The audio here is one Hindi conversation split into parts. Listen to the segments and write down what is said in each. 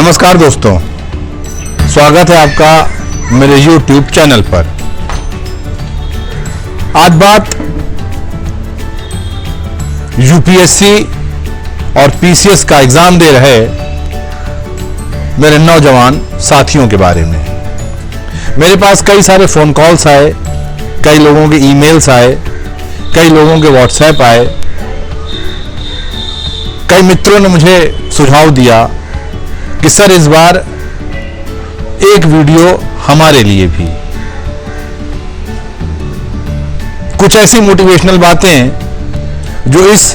नमस्कार दोस्तों, स्वागत है आपका मेरे YouTube चैनल पर। आज बात यूपीएससी और पीसीएस का एग्जाम दे रहे मेरे नौजवान साथियों के बारे में। मेरे पास कई सारे फोन कॉल्स आए, कई लोगों के ईमेल्स आए, कई लोगों के व्हाट्सएप आए। कई मित्रों ने मुझे सुझाव दिया कि सर इस बार एक वीडियो हमारे लिए भी, कुछ ऐसी मोटिवेशनल बातें जो इस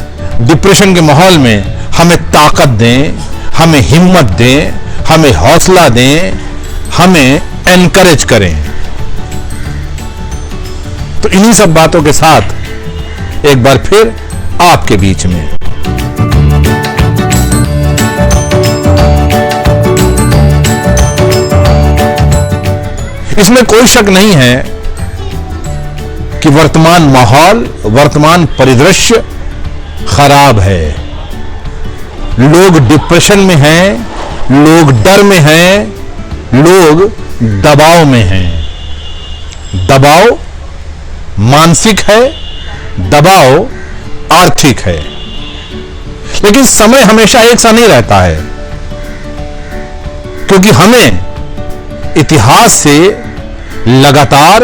डिप्रेशन के माहौल में हमें ताकत दें, हमें हिम्मत दें, हमें हौसला दें, हमें एनकरेज करें। तो इन्हीं सब बातों के साथ एक बार फिर आपके बीच में इसमें कोई शक नहीं है कि वर्तमान माहौल, वर्तमान परिदृश्य खराब है। लोग डिप्रेशन में हैं, लोग डर में हैं, लोग दबाव में हैं। दबाव मानसिक है, दबाव आर्थिक है। लेकिन समय हमेशा एक सा नहीं रहता है, क्योंकि हमें इतिहास से लगातार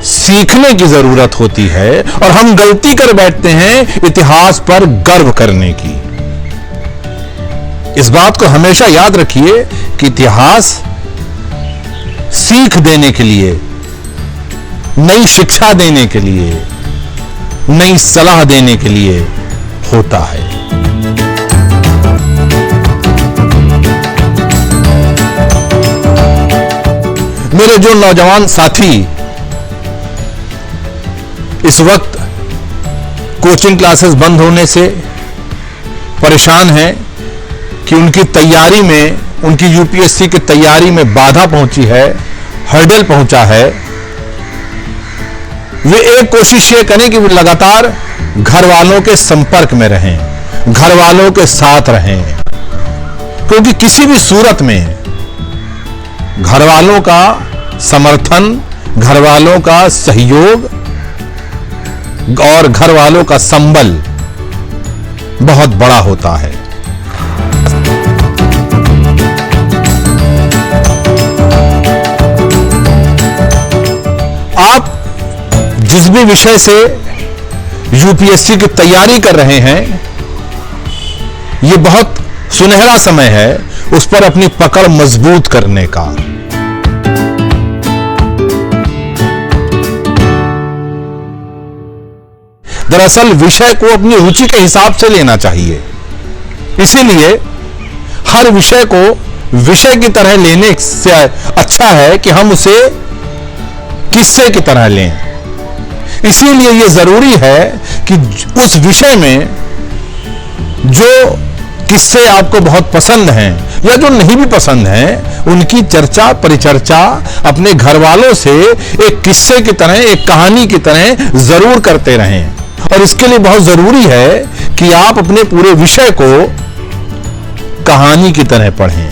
सीखने की जरूरत होती है और हम गलती कर बैठते हैं इतिहास पर गर्व करने की। इस बात को हमेशा याद रखिए कि इतिहास सीख देने के लिए, नई शिक्षा देने के लिए, नई सलाह देने के लिए होता है। मेरे जो नौजवान साथी इस वक्त कोचिंग क्लासेस बंद होने से परेशान हैं कि उनकी तैयारी में, उनकी यूपीएससी की तैयारी में बाधा पहुंची है, हर्डल पहुंचा है, वे एक कोशिश ये करें कि वे लगातार घर वालों के संपर्क में रहें, घर वालों के साथ रहें, क्योंकि किसी भी सूरत में घर वालों का समर्थन, घर वालों का सहयोग और घर वालों का संबल बहुत बड़ा होता है। आप जिस भी विषय से यूपीएससी की तैयारी कर रहे हैं, यह बहुत सुनहरा समय है उस पर अपनी पकड़ मजबूत करने का। दरअसल विषय को अपनी रुचि के हिसाब से लेना चाहिए, इसीलिए हर विषय को विषय की तरह लेने से अच्छा है कि हम उसे किस्से की तरह लें। इसीलिए यह जरूरी है कि उस विषय में जो किस्से आपको बहुत पसंद हैं या जो नहीं भी पसंद हैं, उनकी चर्चा परिचर्चा अपने घर वालों से एक किस्से की तरह, एक कहानी की तरह जरूर करते रहें। और इसके लिए बहुत जरूरी है कि आप अपने पूरे विषय को कहानी की तरह पढ़ें।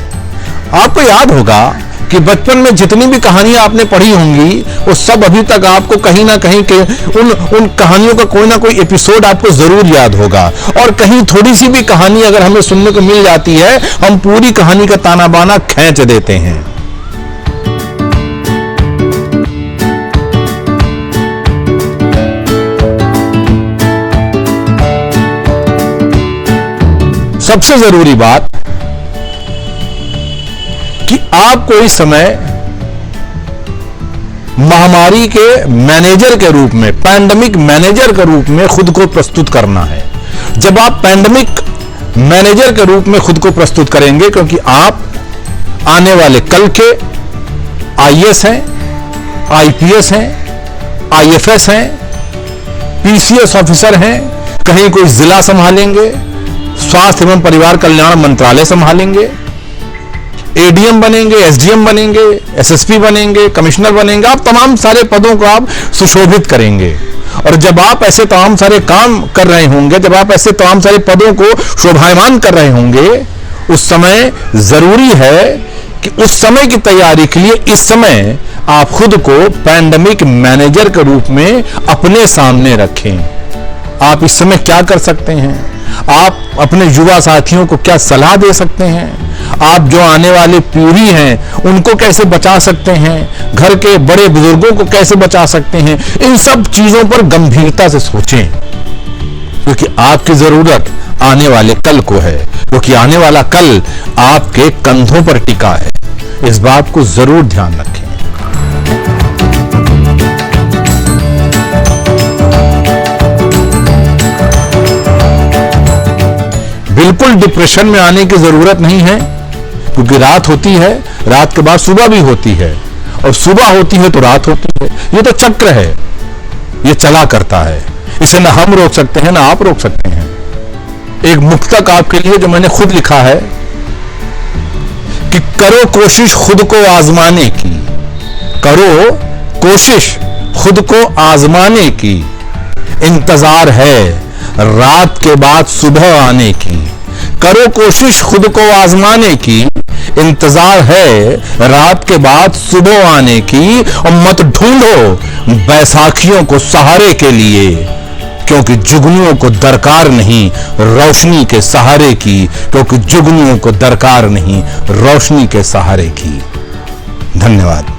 आपको याद होगा कि बचपन में जितनी भी कहानियां आपने पढ़ी होंगी, वो सब अभी तक आपको कहीं ना कहीं के उन कहानियों का कोई ना कोई एपिसोड आपको जरूर याद होगा। और कहीं थोड़ी सी भी कहानी अगर हमें सुनने को मिल जाती है, हम पूरी कहानी का ताना बाना खींच देते हैं। सबसे जरूरी बात कि आपको इस समय महामारी के मैनेजर के रूप में, पैंडेमिक मैनेजर के रूप में खुद को प्रस्तुत करना है। जब आप पैंडेमिक मैनेजर के रूप में खुद को प्रस्तुत करेंगे, क्योंकि आप आने वाले कल के आईएएस हैं, आईपीएस हैं, आईएफएस हैं, पीसीएस ऑफिसर हैं, कहीं कोई जिला संभालेंगे, स्वास्थ्य एवं परिवार कल्याण मंत्रालय संभालेंगे, एडीएम बनेंगे, एसडीएम बनेंगे, एसएसपी बनेंगे, कमिश्नर बनेंगे। आप तमाम सारे पदों को आप सुशोभित करेंगे। और जब आप ऐसे तमाम सारे काम कर रहे होंगे, जब आप ऐसे तमाम सारे पदों को शोभायमान कर रहे होंगे, उस समय जरूरी है कि उस समय की तैयारी के लिए इस समय आप खुद को पैंडेमिक मैनेजर के रूप में अपने सामने रखें। आप इस समय क्या कर सकते हैं? आप अपने युवा साथियों को क्या सलाह दे सकते हैं? आप जो आने वाली पीढ़ी हैं उनको कैसे बचा सकते हैं? घर के बड़े बुजुर्गों को कैसे बचा सकते हैं? इन सब चीजों पर गंभीरता से सोचें, क्योंकि आपकी जरूरत आने वाले कल को है, क्योंकि आने वाला कल आपके कंधों पर टिका है। इस बात को जरूर ध्यान रखें। बिल्कुल डिप्रेशन में आने की जरूरत नहीं है, क्योंकि रात होती है, रात के बाद सुबह भी होती है, और सुबह होती है तो रात होती है। ये तो चक्र है, ये चला करता है। इसे ना हम रोक सकते हैं ना आप रोक सकते हैं। एक मुक्तक आपके लिए जो मैंने खुद लिखा है कि करो कोशिश खुद को आजमाने की, करो कोशिश खुद को आजमाने की, इंतजार है रात के बाद सुबह आने की। करो कोशिश खुद को आजमाने की, इंतजार है रात के बाद सुबह आने की। और मत ढूंढो बैसाखियों को सहारे के लिए, क्योंकि जुगनुओं को दरकार नहीं रोशनी के सहारे की, क्योंकि जुगनुओं को दरकार नहीं रोशनी के सहारे की। धन्यवाद।